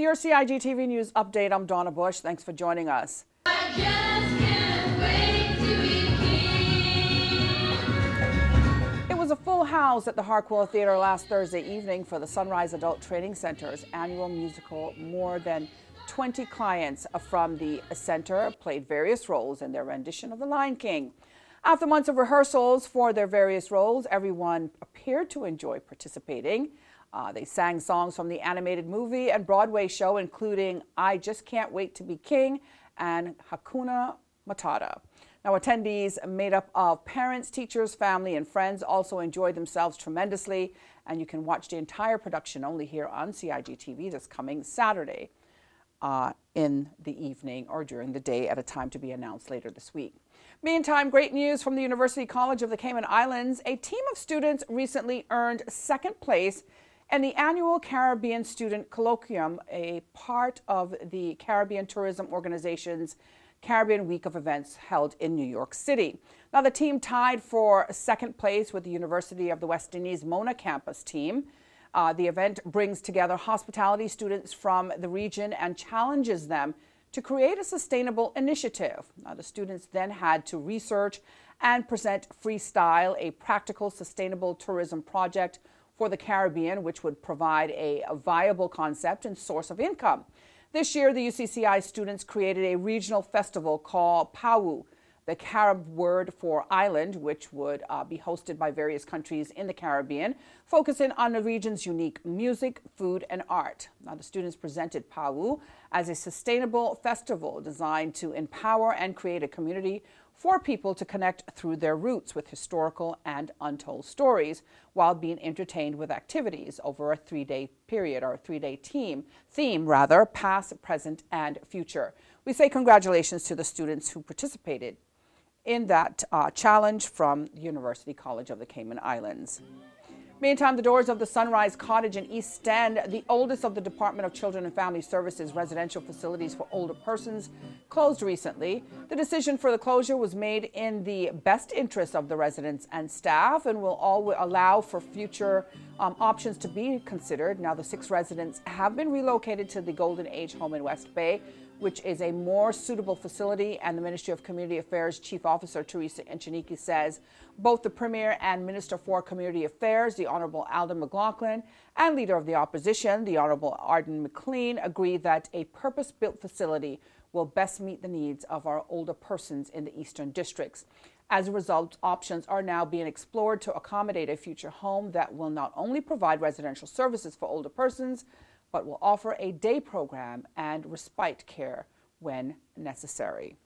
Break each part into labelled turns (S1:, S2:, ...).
S1: your CIGTV News update, I'm Donna Bush. Thanks for joining us.
S2: I just can't wait to be king.
S1: It was a full house at the Hartwell Theater last Thursday evening for the Sunrise Adult Training Center's annual musical. More than 20 clients from the center played various roles in their rendition of The Lion King. After months of rehearsals for their various roles, everyone appeared to enjoy participating. They sang songs from the animated movie and Broadway show, including I Just Can't Wait to Be King and Hakuna Matata. Now, attendees made up of parents, teachers, family, and friends also enjoyed themselves tremendously, and you can watch the entire production only here on CIGTV this coming Saturday in the evening or during the day at a time to be announced later this week. Meantime, great news from the University College of the Cayman Islands. A team of students recently earned second place in the annual Caribbean Student Colloquium, a part of the Caribbean Tourism Organization's Caribbean Week of events held in New York City. Now, the team tied for second place with the University of the West Indies Mona campus team. The event brings together hospitality students from the region and challenges them to create a sustainable initiative. Now, the students then had to research and present Freestyle, a practical sustainable tourism project for the Caribbean, which would provide a viable concept and source of income. This year, the UCCI students created a regional festival called Pau, the Carib word for island, which would be hosted by various countries in the Caribbean, focusing on the region's unique music, food, and art. Now, the students presented Pau as a sustainable festival designed to empower and create a community for people to connect through their roots with historical and untold stories while being entertained with activities over a 3-day period, or a 3-day theme, past, present, and future. We say congratulations to the students who participated in that challenge from the University College of the Cayman Islands. Meantime, the doors of the Sunrise Cottage in East End, the oldest of the Department of Children and Family Services residential facilities for older persons, closed recently. The decision for the closure was made in the best interest of the residents and staff and will allow for future options to be considered. Now, the 6 residents have been relocated to the Golden Age home in West Bay, which is a more suitable facility, and the Ministry of Community Affairs Chief Officer Teresa Enchaniki says both the Premier and Minister for Community Affairs, the Honourable Alden McLaughlin, and Leader of the Opposition, the Honourable Arden McLean, agree that a purpose-built facility will best meet the needs of our older persons in the Eastern Districts. As a result, options are now being explored to accommodate a future home that will not only provide residential services for older persons, but will offer a day program and respite care when necessary.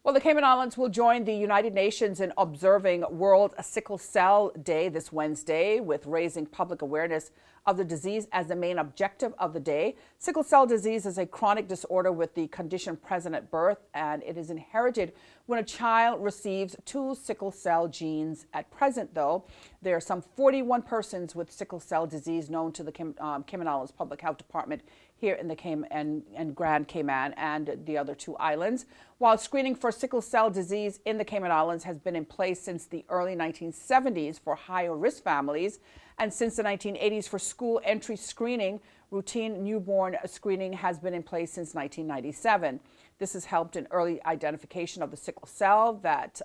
S1: Well, the Cayman Islands will join the United Nations in observing World Sickle Cell Day this Wednesday, with raising public awareness of the disease as the main objective of the day. Sickle cell disease is a chronic disorder with the condition present at birth, and it is inherited when a child receives 2 sickle cell genes. At present, though, there are some 41 persons with sickle cell disease known to the Cayman Islands Public Health Department here in the Cayman and Grand Cayman and the other 2 islands. While screening for sickle cell disease in the Cayman Islands has been in place since the early 1970s for higher risk families, and since the 1980s for school entry screening, routine newborn screening has been in place since 1997. This has helped in early identification of the sickle cell, that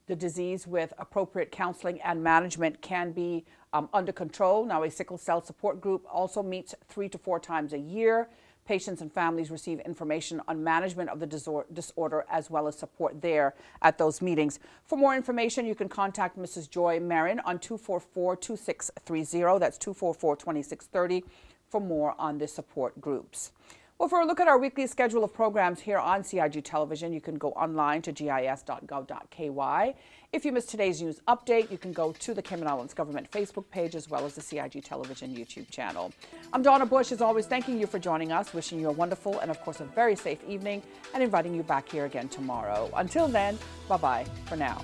S1: the disease with appropriate counseling and management can be under control. Now, a sickle cell support group also meets 3 to 4 times a year. Patients and families receive information on management of the disorder as well as support there at those meetings. For more information, you can contact Mrs. Joy Marin on 244-2630. That's 244-2630 for more on the support groups. Well, for a look at our weekly schedule of programs here on CIG Television, you can go online to gis.gov.ky. If you missed today's news update, you can go to the Cayman Islands Government Facebook page as well as the CIG Television YouTube channel. I'm Donna Bush, as always, thanking you for joining us, wishing you a wonderful and, of course, a very safe evening, and inviting you back here again tomorrow. Until then, bye-bye for now.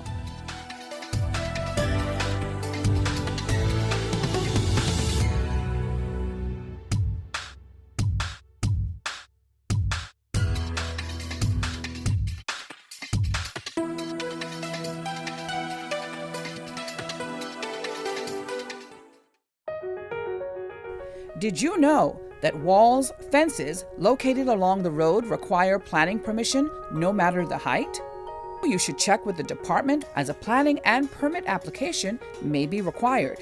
S1: Did you know that walls, fences located along the road require planning permission no matter the height? You should check with the department as a planning and permit application may be required.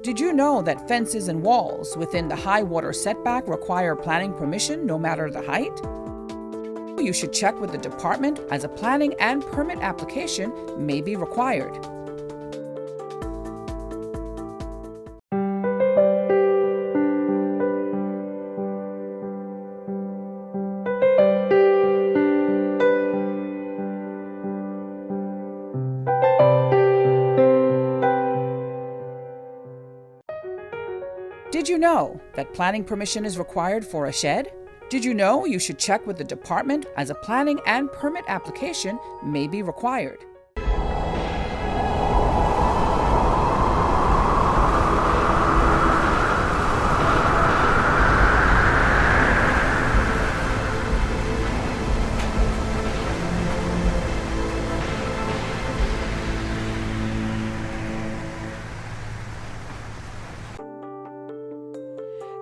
S1: Did you know that fences and walls within the high water setback require planning permission no matter the height? You should check with the department as a planning and permit application may be required. Did you know that planning permission is required for a shed? Did you know you should check with the department as a planning and permit application may be required?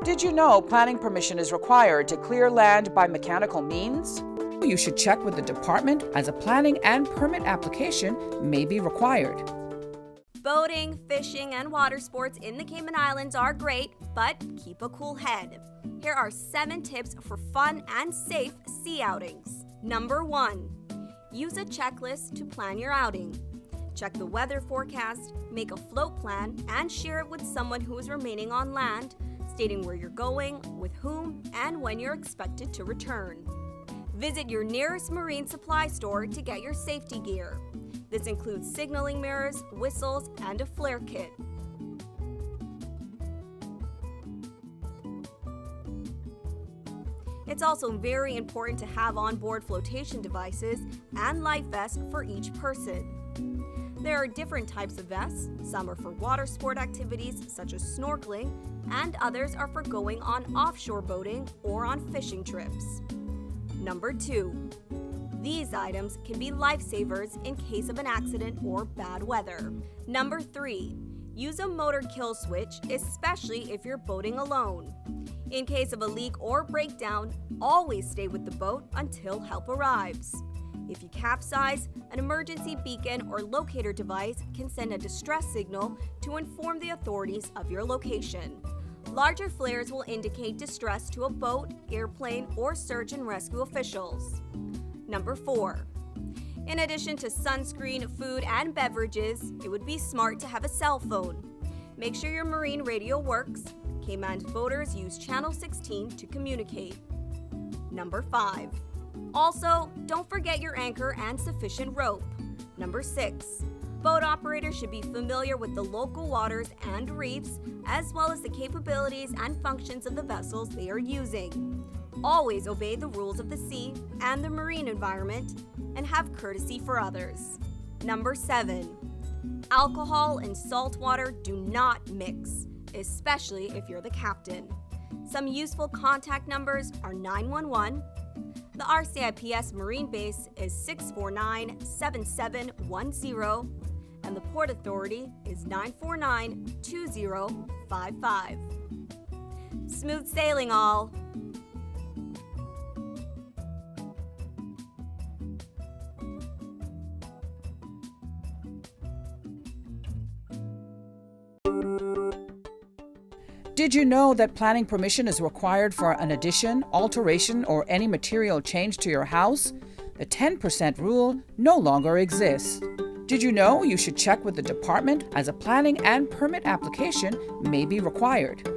S1: Did you know planning permission is required to clear land by mechanical means? You should check with the department as a planning and permit application may be required.
S3: Boating, fishing, and water sports in the Cayman Islands are great, but keep a cool head. Here are 7 tips for fun and safe sea outings. Number 1. Use a checklist to plan your outing. Check the weather forecast, make a float plan, and share it with someone who is remaining on land, stating where you're going, with whom, and when you're expected to return. Visit your nearest marine supply store to get your safety gear. This includes signaling mirrors, whistles, and a flare kit. It's also very important to have on-board flotation devices and life vests for each person. There are different types of vests. Some are for water sport activities such as snorkeling, and others are for going on offshore boating or on fishing trips. Number 2. These items can be lifesavers in case of an accident or bad weather. Number 3. Use a motor kill switch, especially if you're boating alone. In case of a leak or breakdown, always stay with the boat until help arrives. If you capsize, an emergency beacon or locator device can send a distress signal to inform the authorities of your location. Larger flares will indicate distress to a boat, airplane, or search and rescue officials. Number 4. In addition to sunscreen, food, and beverages, it would be smart to have a cell phone. Make sure your marine radio works. Cayman boaters use Channel 16 to communicate. Number 5. Also, don't forget your anchor and sufficient rope. Number 6. Boat operators should be familiar with the local waters and reefs, as well as the capabilities and functions of the vessels they are using. Always obey the rules of the sea and the marine environment, and have courtesy for others. Number 7. Alcohol and salt water do not mix, especially if you're the captain. Some useful contact numbers are 911. The RCIPS Marine Base is 649-7710, and the Port Authority is 949-2055. Smooth sailing, all!
S1: Did you know that planning permission is required for an addition, alteration, or any material change to your house? The 10% rule no longer exists. Did you know you should check with the department as a planning and permit application may be required?